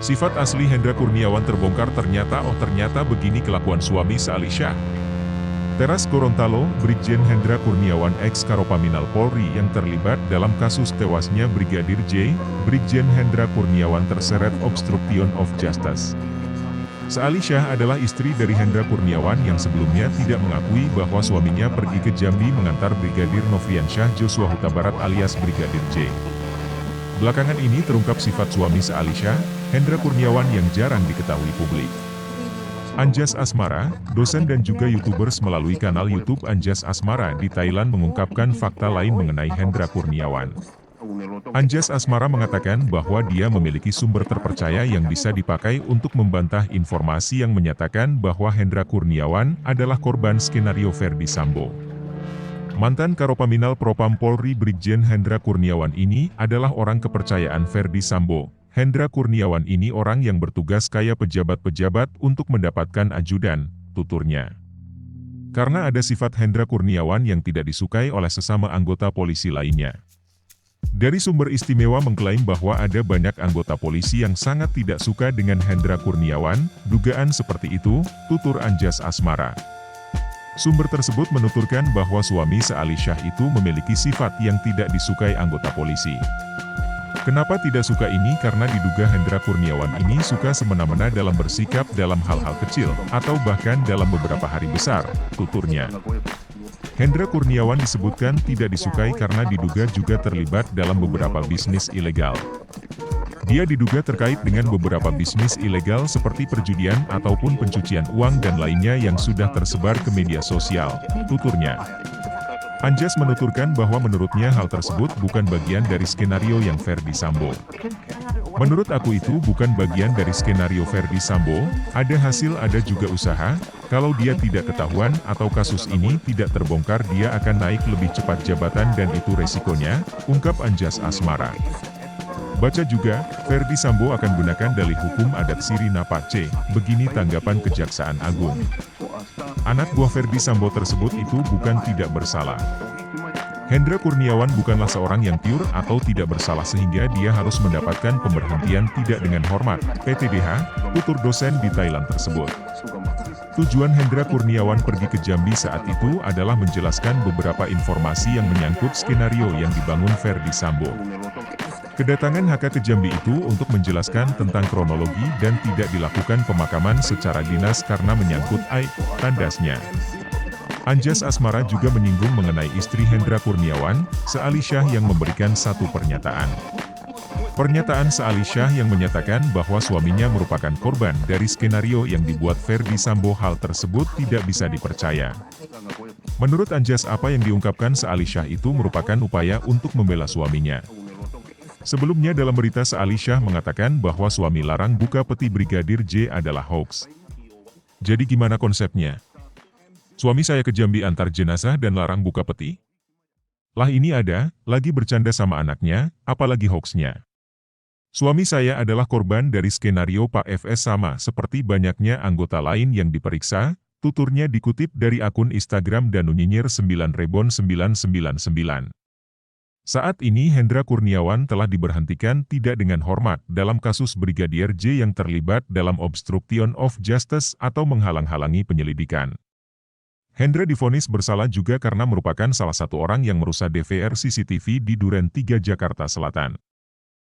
Sifat asli Hendra Kurniawan terbongkar ternyata begini kelakuan suami seali Syah. Teras Gorontalo, Brigjen Hendra Kurniawan ex-Karopaminal Polri yang terlibat dalam kasus tewasnya Brigadir J, Brigjen Hendra Kurniawan terseret obstruction of justice. Seali Syah adalah istri dari Hendra Kurniawan yang sebelumnya tidak mengakui bahwa suaminya pergi ke Jambi mengantar Brigadir Nofriansyah Joshua Huta Barat alias Brigadir J. Belakangan ini terungkap sifat suami seali Syah, Hendra Kurniawan yang jarang diketahui publik. Anjas Asmara, dosen dan juga YouTubers melalui kanal YouTube Anjas Asmara di Thailand mengungkapkan fakta lain mengenai Hendra Kurniawan. Anjas Asmara mengatakan bahwa dia memiliki sumber terpercaya yang bisa dipakai untuk membantah informasi yang menyatakan bahwa Hendra Kurniawan adalah korban skenario Ferdy Sambo. Mantan Karopaminal Propam Polri Brigjen Hendra Kurniawan ini adalah orang kepercayaan Ferdy Sambo. Hendra Kurniawan ini orang yang bertugas kayak pejabat-pejabat untuk mendapatkan ajudan, tuturnya. Karena ada sifat Hendra Kurniawan yang tidak disukai oleh sesama anggota polisi lainnya. Dari sumber istimewa mengklaim bahwa ada banyak anggota polisi yang sangat tidak suka dengan Hendra Kurniawan, dugaan seperti itu, tutur Anjas Asmara. Sumber tersebut menuturkan bahwa suami seali Syah itu memiliki sifat yang tidak disukai anggota polisi. Kenapa tidak suka ini? Karena diduga Hendra Kurniawan ini suka semena-mena dalam bersikap dalam hal-hal kecil, atau bahkan dalam beberapa hari besar, tuturnya. Hendra Kurniawan disebutkan tidak disukai karena diduga juga terlibat dalam beberapa bisnis ilegal. Dia diduga terkait dengan beberapa bisnis ilegal seperti perjudian ataupun pencucian uang dan lainnya yang sudah tersebar ke media sosial, tuturnya. Anjas menuturkan bahwa menurutnya hal tersebut bukan bagian dari skenario yang Ferdy Sambo. Menurut aku itu bukan bagian dari skenario Ferdy Sambo, ada hasil ada juga usaha, kalau dia tidak ketahuan atau kasus ini tidak terbongkar dia akan naik lebih cepat jabatan dan itu resikonya, ungkap Anjas Asmara. Baca juga, Ferdy Sambo akan gunakan dalih hukum adat Siri Napace, begini tanggapan Kejaksaan Agung. Anak buah Ferdy Sambo tersebut itu bukan tidak bersalah. Hendra Kurniawan bukanlah seorang yang pure atau tidak bersalah sehingga dia harus mendapatkan pemberhentian tidak dengan hormat, PTDH, tutur dosen di Thailand tersebut. Tujuan Hendra Kurniawan pergi ke Jambi saat itu adalah menjelaskan beberapa informasi yang menyangkut skenario yang dibangun Ferdy Sambo. Kedatangan HK ke Jambi itu untuk menjelaskan tentang kronologi dan tidak dilakukan pemakaman secara dinas karena menyangkut aib, tandasnya. Anjas Asmara juga menyinggung mengenai istri Hendra Kurniawan, seali Syah yang memberikan satu pernyataan. Pernyataan seali Syah yang menyatakan bahwa suaminya merupakan korban dari skenario yang dibuat Ferdy Sambo, hal tersebut tidak bisa dipercaya. Menurut Anjas apa yang diungkapkan seali Syah itu merupakan upaya untuk membela suaminya. Sebelumnya dalam berita seali Syah mengatakan bahwa suami larang buka peti Brigadir J adalah hoax. Jadi gimana konsepnya? Suami saya ke Jambi antar jenazah dan larang buka peti? Lah ini ada, lagi bercanda sama anaknya, apalagi hoaxnya. Suami saya adalah korban dari skenario Pak FS sama seperti banyaknya anggota lain yang diperiksa, tuturnya dikutip dari akun Instagram Danunyinyir 9.999. Saat ini Hendra Kurniawan telah diberhentikan tidak dengan hormat dalam kasus Brigadir J yang terlibat dalam obstruction of justice atau menghalang-halangi penyelidikan. Hendra divonis bersalah juga karena merupakan salah satu orang yang merusak DVR CCTV di Duren 3 Jakarta Selatan.